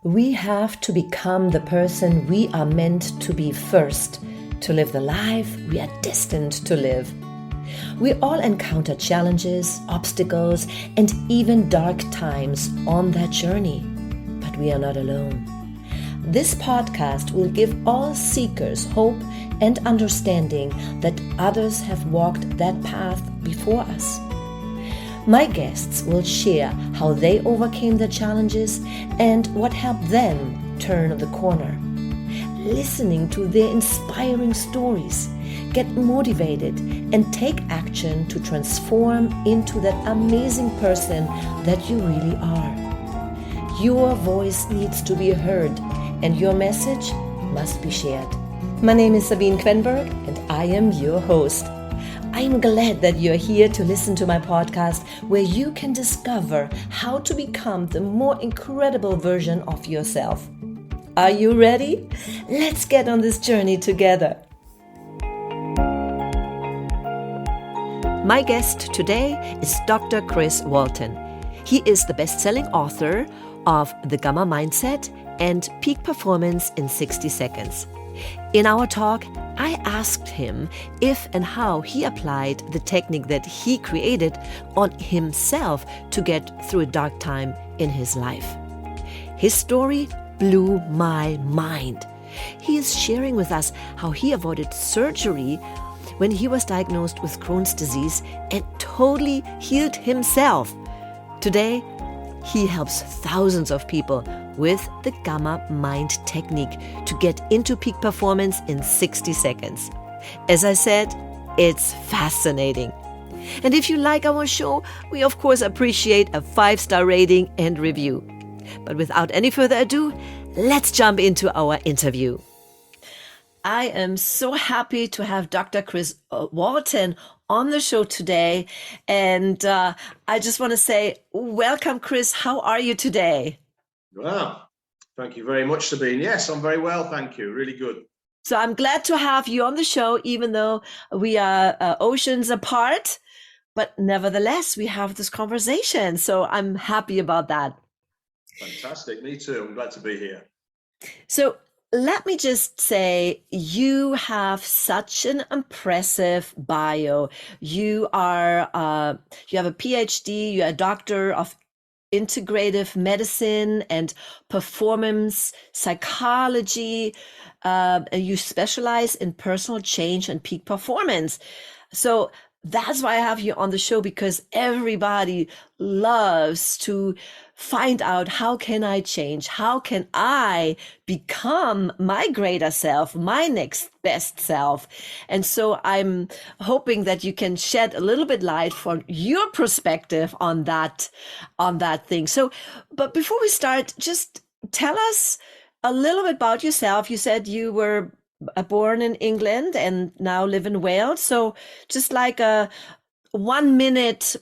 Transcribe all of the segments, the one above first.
We have to become the person we are meant to be first, to live the life we are destined to live. We all encounter challenges, obstacles, and even dark times on that journey, but we are not alone. This podcast will give all seekers hope and understanding that others have walked that path before us. My guests will share how they overcame the challenges and what helped them turn the corner. Listening to their inspiring stories, get motivated and take action to transform into that amazing person that you really are. Your voice needs to be heard and your message must be shared. My name is Sabine Quenberg and I am your host. I'm glad that you're here to listen to my podcast where you can discover how to become the more incredible version of yourself. Are you ready? Let's get on this journey together. My guest today is Dr. Chris Walton. He is the best-selling author of The Gamma Mindset and Peak Performance in 60 Seconds. In our talk, I asked him if and how he applied the technique that he created on himself to get through a dark time in his life. His story blew my mind. He is sharing with us how he avoided surgery when he was diagnosed with Chron's disease and totally healed himself. Today, he helps thousands of people with the Gamma Mind technique to get into peak performance in 60 seconds. As I said, it's fascinating. And if you like our show, we of course appreciate a 5-star rating and review. But without any further ado, let's jump into our interview. I am so happy to have Dr. Chris Walton on the show today. And I just want to say, welcome, Chris. How are you today? Wow. Thank you very much, Sabine. Yes, I'm very well. Thank you. Really good. So I'm glad to have you on the show, even though we are oceans apart. But nevertheless, we have this conversation. So I'm happy about that. Fantastic. Me too. I'm glad to be here. So let me just say, you have such an impressive bio. You have a PhD, you're a doctor of integrative medicine and performance psychology. You specialize in personal change and peak performance. So that's why I have you on the show, because everybody loves to find out, how can I change? How can I become my greater self, my next best self? And so I'm hoping that you can shed a little bit light from your perspective on that thing. So, but before we start, just tell us a little bit about yourself. You said you were born in England and now live in Wales. So just like a 1-minute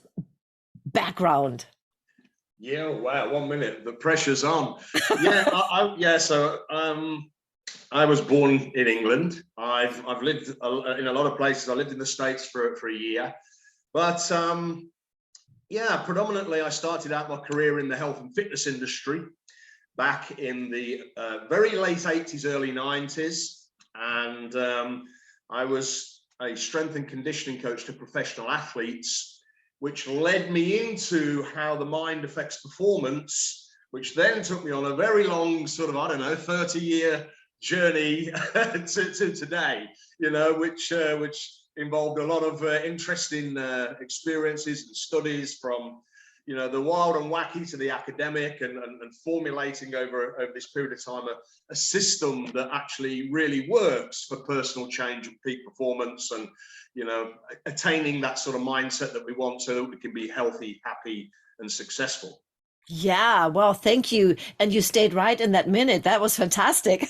background. Yeah, wow, 1 minute. The pressure's on. So I was born in England. I've lived in a lot of places. I lived in the States for a year. But predominantly I started out my career in the health and fitness industry back in the very late 80s, early 90s. And I was a strength and conditioning coach to professional athletes, which led me into how the mind affects performance, which then took me on a very long 30-year journey to today, which involved a lot of interesting experiences and studies, from the wild and wacky to the academic, and formulating over this period of time a system that actually really works for personal change and peak performance, and attaining that sort of mindset that we want so that we can be healthy, happy, and successful. Yeah, well, thank you. And you stayed right in that minute. That was fantastic.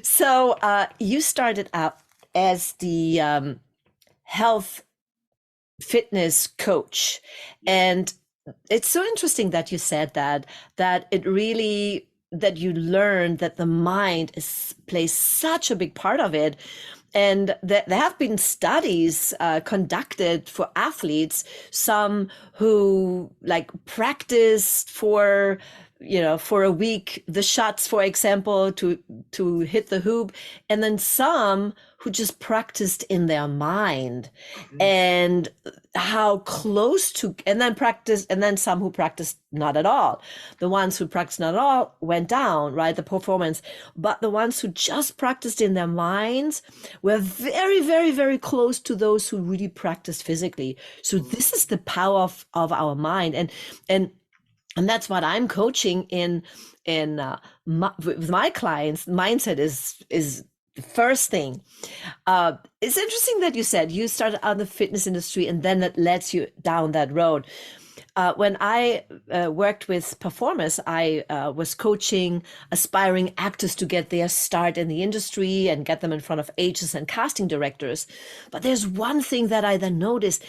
So you started out as the health fitness coach. And it's so interesting that you said that it really, that you learned that the mind plays such a big part of it. And there have been studies conducted for athletes, some who like practiced for for a week, the shots, for example, to hit the hoop, and then some who just practiced in their mind, and how close to, and then practice, and then some who practiced not at all. The ones who practiced not at all went down, right? The performance, but the ones who just practiced in their minds were very, very, very close to those who really practiced physically. So this is the power of our mind, and that's what I'm coaching with my clients. Mindset is the first thing. It's interesting that you said you started out in the fitness industry and then that led you down that road. When I worked with performers, I was coaching aspiring actors to get their start in the industry and get them in front of agents and casting directors. But there's one thing that I then noticed.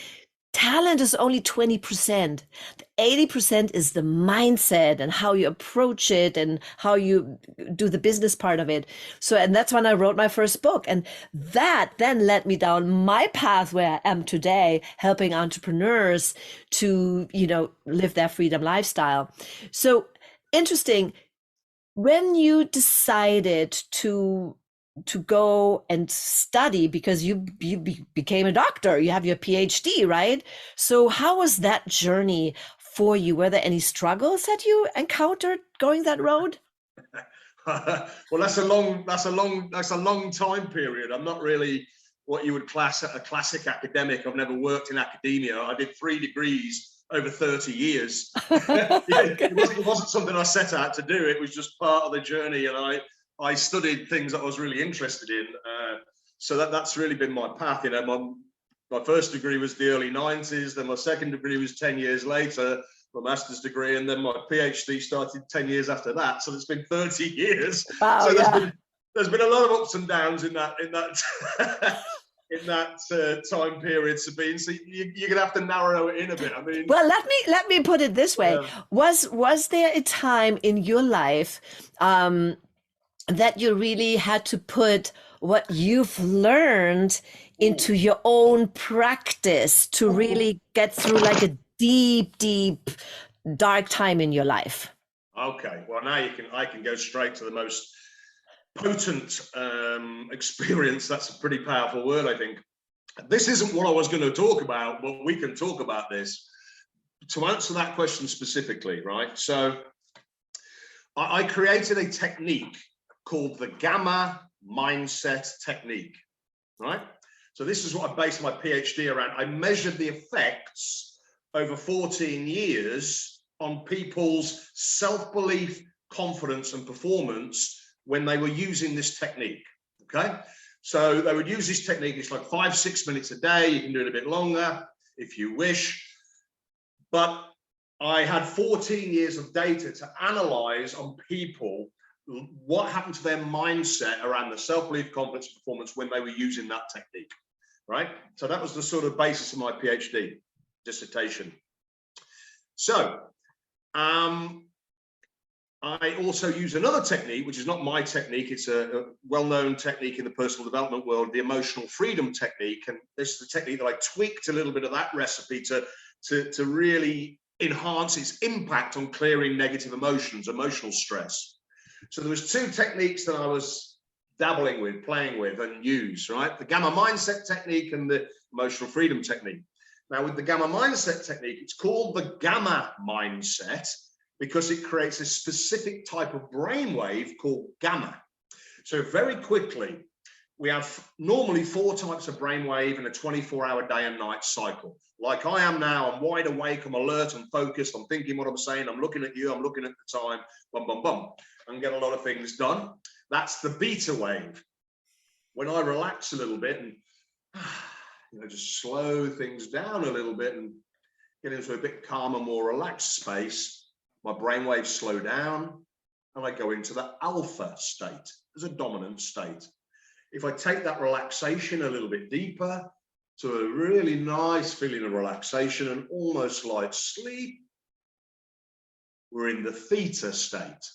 Talent is only 20%. The 80% is the mindset and how you approach it and how you do the business part of it. So, and that's when I wrote my first book. And that then led me down my path where I am today, helping entrepreneurs to, live their freedom lifestyle. So interesting. When you decided to go and study, because you became a doctor, you have your PhD, right? So how was that journey for you? Were there any struggles that you encountered going that road? Well, that's a long time period. I'm not really what you would class a classic academic. I've never worked in academia. I did 3 degrees over 30 years. It wasn't something I set out to do. It was just part of the journey, and I studied things that I was really interested in. So that's really been my path. My first degree was the early 90s. Then my second degree was 10 years later, my master's degree. And then my PhD started 10 years after that. So it's been 30 years. Wow, so there's been a lot of ups and downs in that in that time period, Sabine. So you're gonna have to narrow it in a bit. I mean, well, let me put it this way. Was there a time in your life that you really had to put what you've learned into your own practice to really get through like a deep, deep, dark time in your life? Okay, well, now I can go straight to the most potent experience. That's a pretty powerful word, I think. This isn't what I was going to talk about, but we can talk about this. To answer that question specifically, right? So I created a technique called the Gamma Mindset Technique, right? So this is what I based my PhD around. I measured the effects over 14 years on people's self-belief, confidence, and performance when they were using this technique, okay? So they would use this technique. It's like 5-6 minutes a day. You can do it a bit longer if you wish. But I had 14 years of data to analyze on people, what happened to their mindset around the self-belief, confidence, and performance when they were using that technique, right? So that was the sort of basis of my PhD dissertation. So I also use another technique, which is not my technique. It's a well-known technique in the personal development world, the emotional freedom technique. And this is the technique that I tweaked a little bit of that recipe to really enhance its impact on clearing negative emotions, emotional stress. So there was 2 techniques that I was dabbling with, playing with, and use, right? The Gamma Mindset technique and the emotional freedom technique. Now, with the Gamma Mindset technique, it's called the Gamma Mindset because it creates a specific type of brainwave called gamma. So very quickly, we have normally 4 types of brainwave in a 24-hour day and night cycle. Like I am now, I'm wide awake, I'm alert, I'm focused, I'm thinking what I'm saying, I'm looking at you, I'm looking at the time, bum, bum, bum, and get a lot of things done. That's the beta wave. When I relax a little bit and just slow things down a little bit and get into a bit calmer, more relaxed space, my brainwaves slow down and I go into the alpha state as a dominant state. If I take that relaxation a little bit deeper to a really nice feeling of relaxation and almost like sleep, we're in the theta state.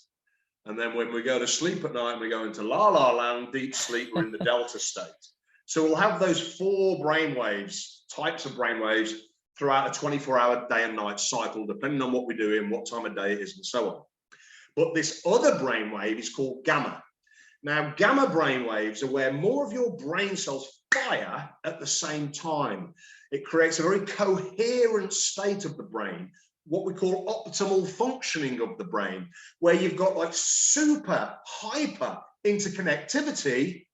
And then when we go to sleep at night and we go into la la land, deep sleep, we're in the delta state. So we'll have those 4 brainwaves, types of brainwaves, throughout a 24-hour day and night cycle, depending on what we're doing, what time of day it is, and so on. But this other brainwave is called gamma. Now, gamma brainwaves are where more of your brain cells fire at the same time. It creates a very coherent state of the brain, what we call optimal functioning of the brain, where you've got like super hyper interconnectivity,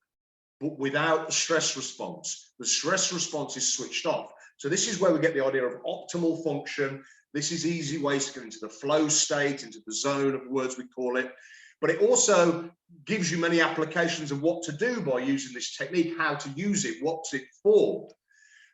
but without the stress response. The stress response is switched off. So this is where we get the idea of optimal function. This is easy ways to get into the flow state, into the zone of words we call it. But it also gives you many applications of what to do by using this technique, how to use it, what's it for.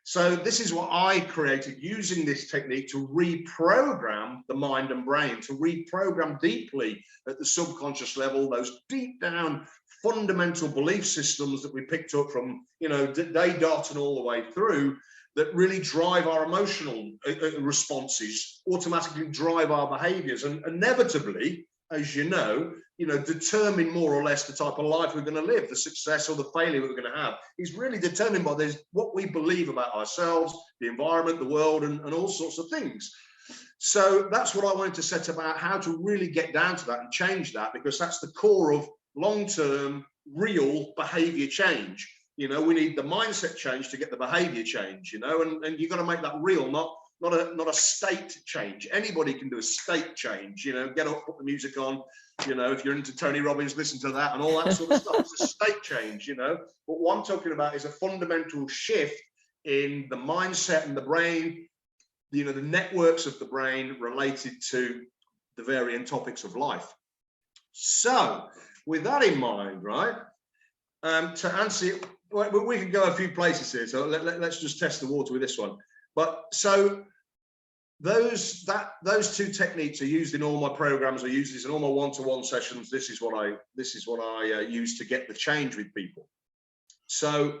So this is what I created using this technique to reprogram the mind and brain, to reprogram deeply at the subconscious level, those deep down fundamental belief systems that we picked up from, day dot and all the way through, that really drive our emotional responses, automatically drive our behaviors, and inevitably, as determine more or less the type of life we're going to live. The success or the failure we're going to have is really determined by what we believe about ourselves, the environment, the world, and all sorts of things. So that's what I wanted to set about, how to really get down to that and change that, because that's the core of long-term, real behavior change. We need the mindset change to get the behavior change, and you've got to make that real, not a state change. Anybody can do a state change, get up, put the music on, if you're into Tony Robbins, listen to that and all that sort of stuff. It's a state change, But what I'm talking about is a fundamental shift in the mindset and the brain, the networks of the brain related to the varying topics of life. So with that in mind, right, to answer it, we can go a few places here, so let's just test the water with this one. But so those two techniques are used in all my programs. I use this in all my one-to-one sessions. This is what I use to get the change with people. So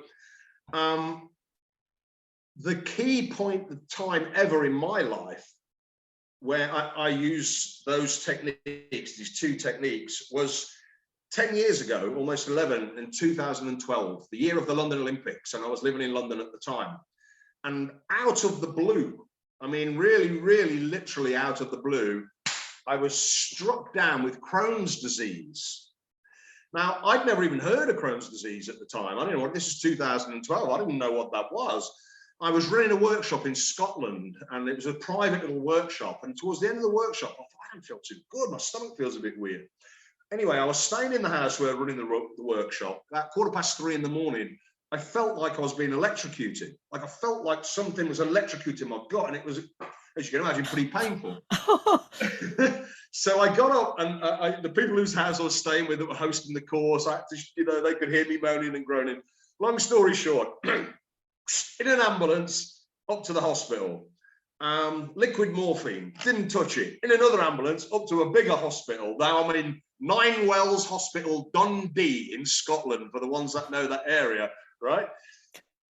the key point of time ever in my life where I use those techniques, these two techniques, was 10 years ago, almost 11, in 2012, the year of the London Olympics, and I was living in London at the time. And out of the blue, I mean, really, really, literally out of the blue, I was struck down with Crohn's disease. Now, I'd never even heard of Crohn's disease at the time. I didn't know what, this is 2012. I didn't know what that was. I was running a workshop in Scotland, and it was a private little workshop. And towards the end of the workshop, I thought, I don't feel too good. My stomach feels a bit weird. Anyway, I was staying in the house where running the workshop. About 3:15 in the morning, I felt like I was being electrocuted. Like I felt like something was electrocuting my gut, and it was, as you can imagine, pretty painful. So I got up, and the people whose house I was staying with that were hosting the course, I had to, they could hear me moaning and groaning. Long story short, in an ambulance up to the hospital. Liquid morphine, didn't touch it. In another ambulance up to a bigger hospital. Now I'm in Nine Wells Hospital, Dundee in Scotland, for the ones that know that area, right?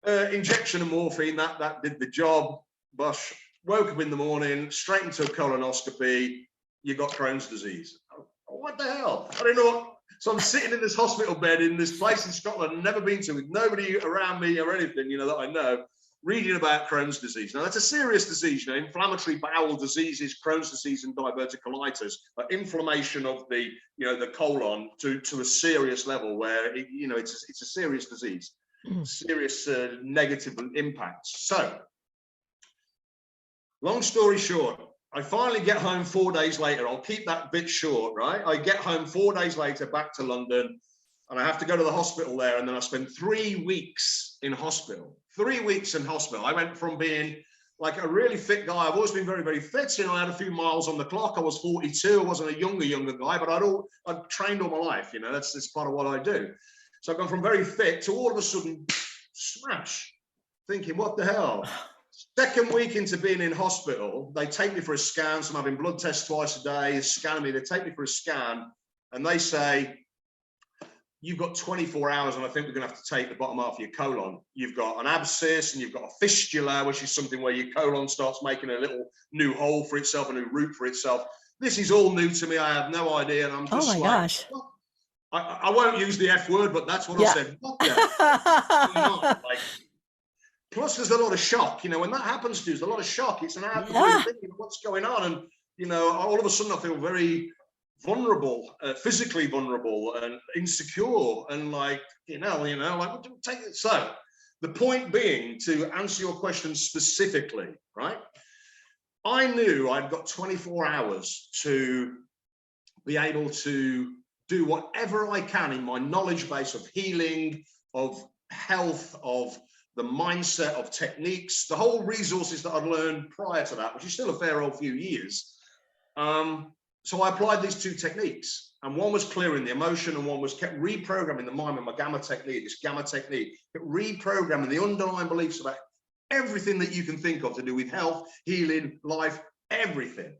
Injection of morphine, that did the job. Bush, woke up in the morning, straight into a colonoscopy. You got Crohn's disease. Oh, what the hell? I don't know. So I'm sitting in this hospital bed in this place in Scotland, never been to, with nobody around me or anything, that I know, reading about Crohn's disease. Now, that's a serious disease, inflammatory bowel diseases, Crohn's disease and diverticulitis, inflammation of the, the colon to a serious level where, it's a serious disease, serious negative impacts. So, long story short, I finally get home 4 days later. I'll keep that bit short, right? I get home 4 days later back to London, and I have to go to the hospital there, and then I spend 3 weeks in hospital. 3 weeks in hospital. I went from being like a really fit guy. I've always been very, very fit. I had a few miles on the clock. I was 42. I wasn't a younger guy, but I'd trained all my life. That's part of what I do. So I've gone from very fit to all of a sudden smash, thinking, what the hell? Second week into being in hospital, they take me for a scan. So I'm having blood tests twice a day, scanning me. They take me for a scan, and they say, you've got 24 hours, and I think we're going to have to take the bottom half of your colon. You've got an abscess, and you've got a fistula, which is something where your colon starts making a little new hole for itself, a new route for itself. This is all new to me. I have no idea, and I'm just gosh. I won't use the F word, but that's what I said. What the? Plus, there's a lot of shock. When that happens to you, there's a lot of shock. It's an out of the blue thing. What's going on? And all of a sudden, I feel very vulnerable, physically vulnerable and insecure and like, like, take it. So the point being, to answer your question specifically, right? I knew I'd got 24 hours to be able to do whatever I can in my knowledge base of healing, of health, of the mindset, of techniques, the whole resources that I'd learned prior to that, which is still a fair old few years. So I applied these two techniques, and one was clearing the emotion, and one was kept reprogramming the mind with my gamma technique, kept reprogramming the underlying beliefs about everything that you can think of to do with health, healing, life, everything.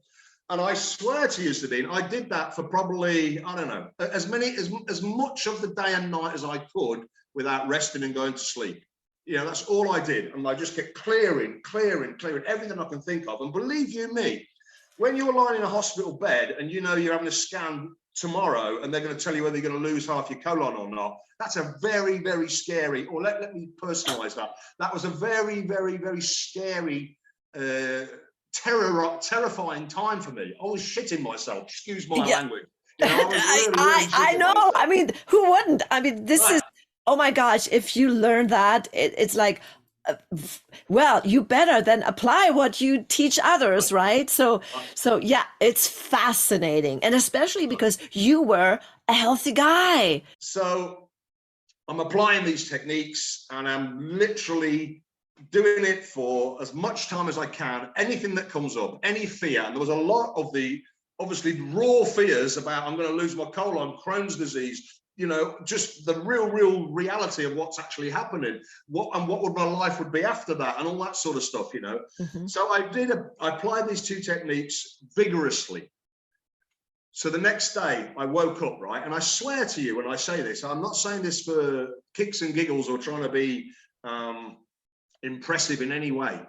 And I swear to you, Sabine, I did that for probably, I don't know, as much of the day and night as I could without resting and going to sleep. That's all I did. And I just kept clearing everything I can think of. And believe you me, when you're lying in a hospital bed and you're having a scan tomorrow and they're going to tell you whether you're going to lose half your colon or not, that's a very, very scary, or let me personalize that. That was a very, very, very scary, terrifying time for me. I was shitting myself. Excuse my language. I know. Myself. I mean, who wouldn't? I mean, this is, oh my gosh, if you learn that, it's like, well, you better then apply what you teach others, right? So yeah, it's fascinating. And especially because you were a healthy guy. So I'm applying these techniques and I'm literally doing it for as much time as I can. Anything that comes up, any fear. And there was a lot of the, obviously, raw fears about I'm going to lose my colon, Crohn's disease, just the real reality of what's actually happening, what would my life would be after that, and all that sort of stuff, Mm-hmm. So I applied these two techniques vigorously. So the next day I woke up, right? And I swear to you, when I say this, I'm not saying this for kicks and giggles or trying to be impressive in any way.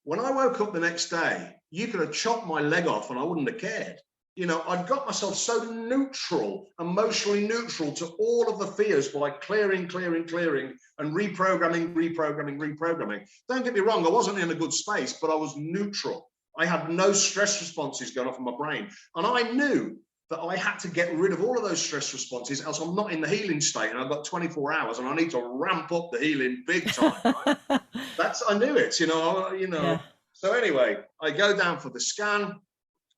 When I woke up the next day, you could have chopped my leg off and I wouldn't have cared. I'd got myself so neutral, emotionally neutral to all of the fears by clearing and reprogramming. Don't get me wrong, I wasn't in a good space, but I was neutral. I had no stress responses going off in my brain. And I knew that I had to get rid of all of those stress responses, else I'm not in the healing state, and I've got 24 hours and I need to ramp up the healing big time, right? I knew it, Yeah. So anyway, I go down for the scan.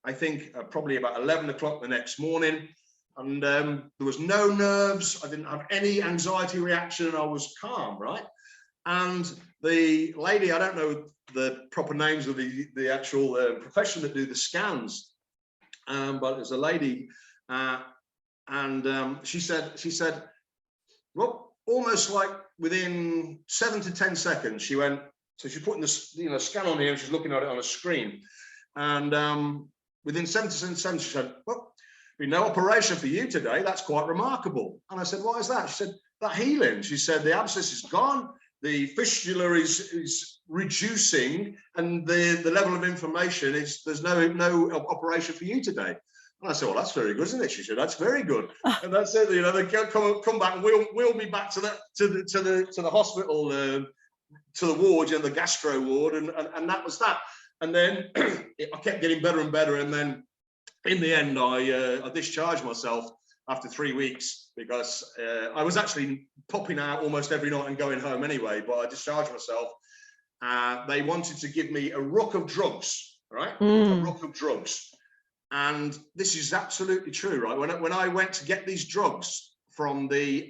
I think probably about 11 o'clock the next morning, and there was no nerves. I didn't have any anxiety reaction. I was calm, right? And the lady, I don't know the proper names of the actual profession that do the scans, but there's a lady, and she said, well, almost like within 7 to 10 seconds, she went. So she's putting the scan on here, and she's looking at it on a screen, and within 7 to 10 seconds, she said, well, there's no operation for you today. That's quite remarkable. And I said, why is that? She said, that healing. She said, the abscess is gone. The fistula is reducing, and the level of inflammation is, there's no operation for you today. And I said, well, that's very good, isn't it? She said, that's very good. And that's it. They come back and wheel me back to the hospital, to the ward, the gastro ward, and that was that. And then I kept getting better and better. And then in the end, I discharged myself after 3 weeks because I was actually popping out almost every night and going home anyway, but I discharged myself. They wanted to give me a ruck of drugs, right? A ruck of drugs. And this is absolutely true, right? When I went to get these drugs from the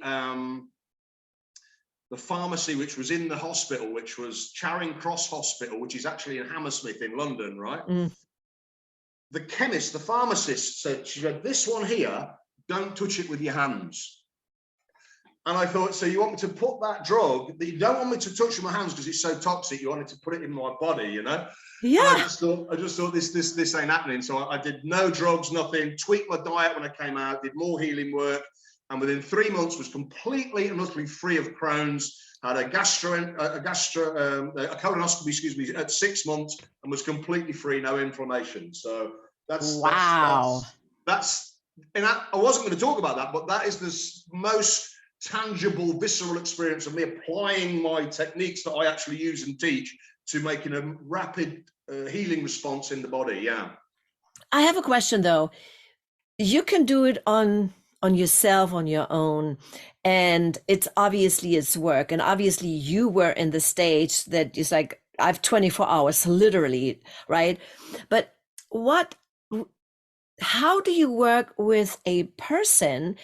pharmacy, which was in the hospital, which was Charing Cross Hospital, which is actually in Hammersmith in London, right? The chemist, the pharmacist said, this one here, don't touch it with your hands. And I thought, so you want me to put that drug that you don't want me to touch with my hands because it's so toxic, you want me to put it in my body, Yeah. And I just thought this ain't happening. So I did no drugs, nothing, tweaked my diet when I came out, did more healing work. And within 3 months was completely and utterly free of Crohn's, had a colonoscopy, at 6 months, and was completely free, no inflammation. So wow. And I wasn't going to talk about that, but that is the most tangible, visceral experience of me applying my techniques that I actually use and teach to making a rapid healing response in the body. Yeah. I have a question though. you can do it on yourself, on your own, and it's work, and obviously you were in the stage that is like, I have 24 hours literally, right? But what how do you work with a person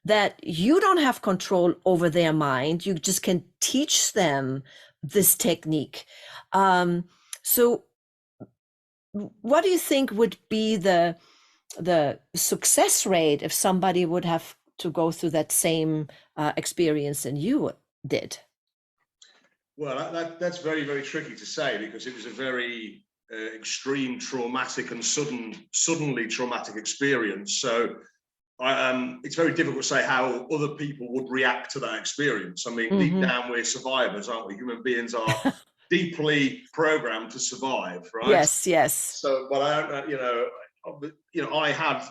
that you don't have control over their mind? You just can teach them this technique. So what do you think would be the success rate if somebody would have to go through that same experience than you did? Well, that's very, very tricky to say, because it was a very extreme, traumatic, and suddenly traumatic experience. So it's very difficult to say how other people would react to that experience. I mean, deep down, we're survivors, aren't we? Human beings are deeply programmed to survive, right? Yes, yes. So, but I don't, I had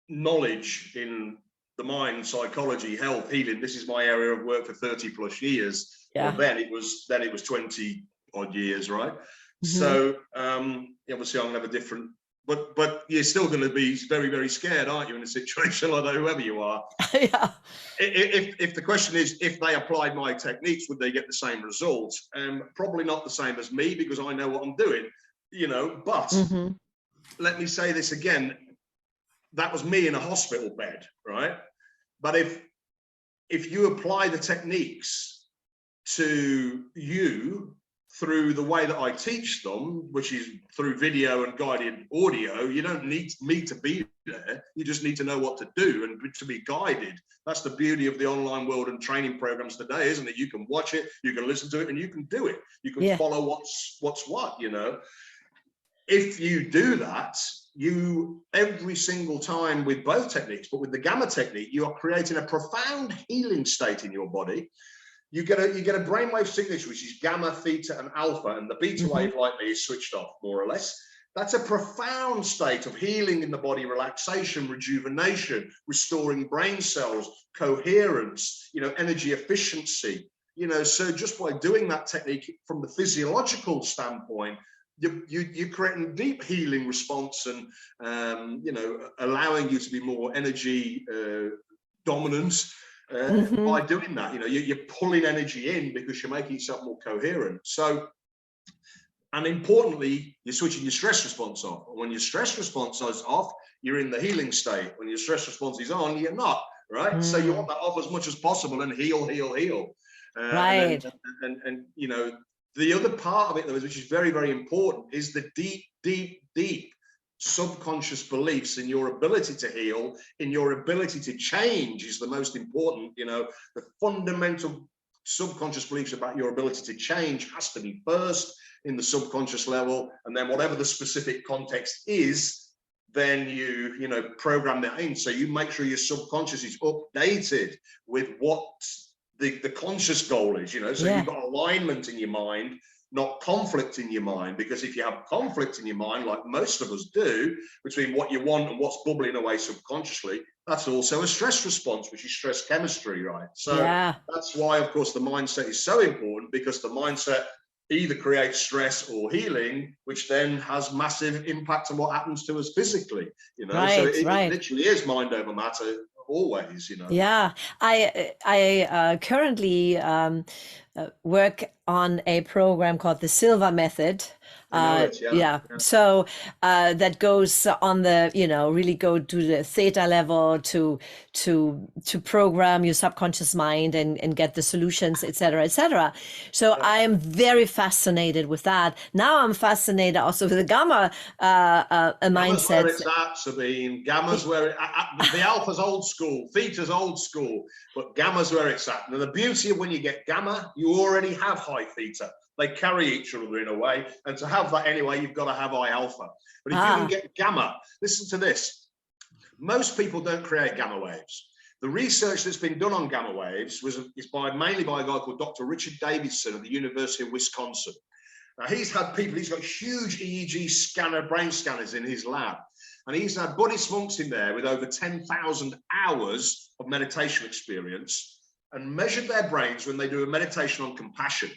knowledge in the mind, psychology, health, healing. This is my area of work for 30 plus years. Yeah. Well, then it was 20 odd years, right? So obviously I'm gonna have a different, but you're still going to be very, very scared, aren't you, in a situation like that, whoever you are? Yeah. If the question is, if they applied my techniques, would they get the same results? Probably not the same as me, because I know what I'm doing, but let me say this again, that was me in a hospital bed, right? But if you apply the techniques to you through the way that I teach them, which is through video and guided audio, you don't need me to be there. You just need to know what to do and to be guided. That's the beauty of the online world and training programs today, isn't it? You can watch it, you can listen to it, and you can do it. You can follow what's what, If you do that, every single time with both techniques, but with the gamma technique, you are creating a profound healing state in your body. You get a brainwave signature, which is gamma, theta, and alpha, and the beta wave, like me, is switched off, more or less. That's a profound state of healing in the body, relaxation, rejuvenation, restoring brain cells, coherence, energy efficiency. So just by doing that technique from the physiological standpoint, you're creating deep healing response and, allowing you to be more energy dominant. By doing that, you're pulling energy in because you're making yourself more coherent. So, and importantly, you're switching your stress response off. When your stress response is off, you're in the healing state. When your stress response is on, you're not, right? So you want that off as much as possible and heal. Right. And the other part of it, though, which is very, very important, is the deep subconscious beliefs in your ability to heal, in your ability to change is the most important. The fundamental subconscious beliefs about your ability to change has to be first in the subconscious level, and then whatever the specific context is, then you program that in. So you make sure your subconscious is updated with what the conscious goal is, so you've got alignment in your mind, not conflict in your mind. Because if you have conflict in your mind, like most of us do, between what you want and what's bubbling away subconsciously, that's also a stress response, which is stress chemistry, right? So that's why, of course, the mindset is so important, because the mindset either creates stress or healing, which then has massive impact on what happens to us physically, so it literally is mind over matter always. Yeah, I currently work on a program called the Silva Method. So that goes on the, really go to the theta level to program your subconscious mind and get the solutions, et cetera, et cetera. So I am very fascinated with that. Now I'm fascinated also with the gamma mindset. Where it's at, Sabine. Gamma's where the alpha's old school, theta's old school, but gamma's where it's at. Now the beauty of when you get gamma, you already have high theta. They carry each other in a way, and to have that anyway, you've got to have high alpha. But if you can get gamma, listen to this. Most people don't create gamma waves. The research that's been done on gamma waves is mainly by a guy called Dr. Richard Davidson of the University of Wisconsin. Now he's got huge EEG brain scanners in his lab, and he's had Buddy Smunks in there with over 10,000 hours of meditation experience, and measured their brains when they do a meditation on compassion.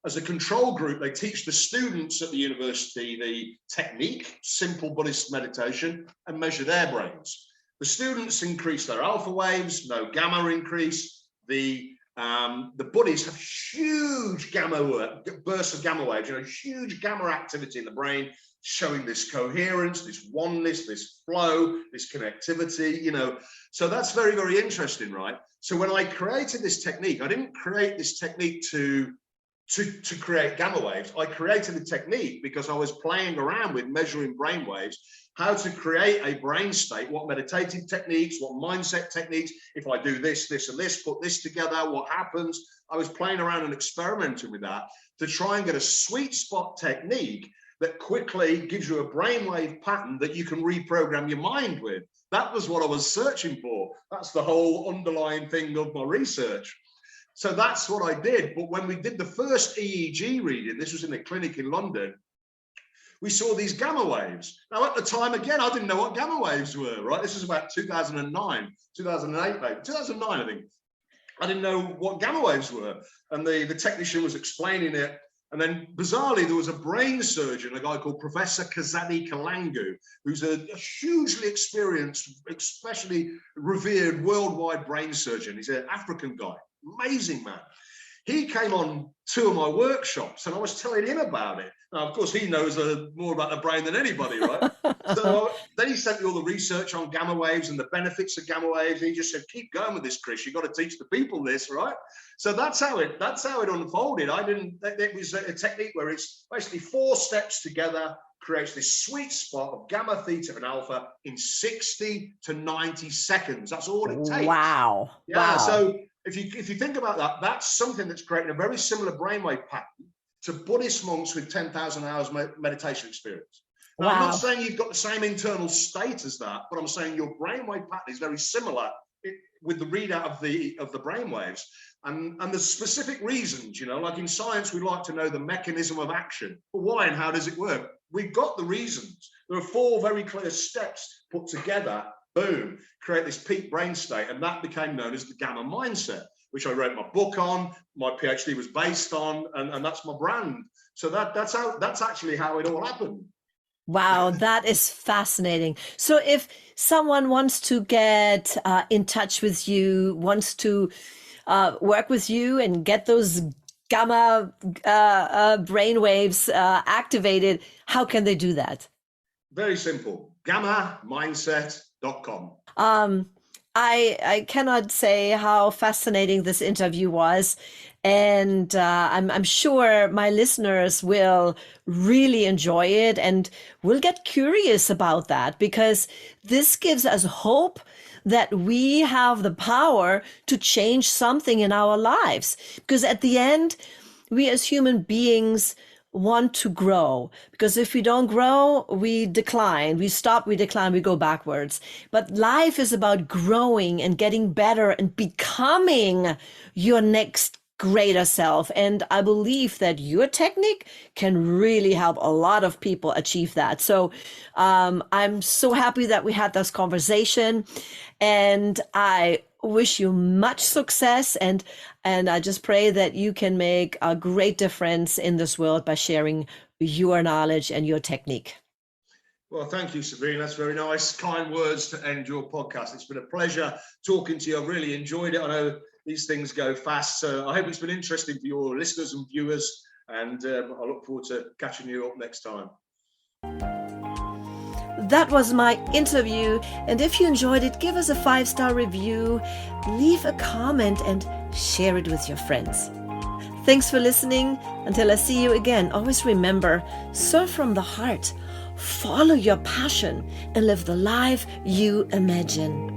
as a control group, they teach the students at the university the technique, simple Buddhist meditation, and measure their brains. The students increase their alpha waves, no gamma increase. The Buddhists have huge bursts of gamma waves, huge gamma activity in the brain, showing this coherence, this oneness, this flow, this connectivity, So that's very, very interesting, right? So when I created this technique, I didn't create this technique to create gamma waves. I created the technique because I was playing around with measuring brain waves, how to create a brain state, what meditative techniques, what mindset techniques, if I do this, this, and this, put this together, what happens? I was playing around and experimenting with that to try and get a sweet spot technique that quickly gives you a brainwave pattern that you can reprogram your mind with. That was what I was searching for. That's the whole underlying thing of my research. So that's what I did. But when we did the first EEG reading, this was in a clinic in London, we saw these gamma waves. Now, at the time, again, I didn't know what gamma waves were, right? This was about 2009, 2008, maybe 2009, I think. I didn't know what gamma waves were. And the technician was explaining it. And then, bizarrely, there was a brain surgeon, a guy called Professor Kazani Kalangu, who's a hugely experienced, especially revered worldwide brain surgeon. He's an African guy. Amazing man. He came on 2 of my workshops and I was telling him about it. Now, of course, he knows more about the brain than anybody, right? So then he sent me all the research on gamma waves and the benefits of gamma waves. And he just said, keep going with this, Chris. You've got to teach the people this, right? So that's how it unfolded. It was a technique where it's basically 4 steps together, creates this sweet spot of gamma, theta, and alpha in 60 to 90 seconds. That's all it takes. Wow. Yeah. Wow. So if you think about that, that's something that's creating a very similar brainwave pattern to Buddhist monks with 10,000 hours meditation experience. Now, I'm not saying you've got the same internal state as that, but I'm saying your brainwave pattern is very similar with the readout of the brainwaves. And the specific reasons, like in science, we like to know the mechanism of action. But why and how does it work? We've got the reasons. There are 4 very clear steps put together, boom, create this peak brain state. And that became known as the gamma mindset, which I wrote my book on, my PhD was based on, and that's my brand. So that's actually how it all happened. Wow, that is fascinating. So if someone wants to get in touch with you, wants to work with you and get those gamma brainwaves activated, how can they do that? Very simple, gammamindset.com. I cannot say how fascinating this interview was. And I'm sure my listeners will really enjoy it and will get curious about that, because this gives us hope that we have the power to change something in our lives. Because at the end, we as human beings want to grow, because if we don't grow, we decline, we decline, we go backwards. But life is about growing and getting better and becoming your next greater self. And I believe that your technique can really help a lot of people achieve that. So I'm so happy that we had this conversation, and I wish you much success, and I just pray that you can make a great difference in this world by sharing your knowledge and your technique. Well, thank you, Sabrina. That's very nice, kind words to end your podcast. It's been a pleasure talking to you. I've really enjoyed it. I know these things go fast, so I hope it's been interesting for your listeners and viewers, and I look forward to catching you up next time. That was my interview, and if you enjoyed it, give us a 5-star review, leave a comment, and share it with your friends. Thanks for listening. Until I see you again, always remember, serve from the heart, follow your passion, and live the life you imagine.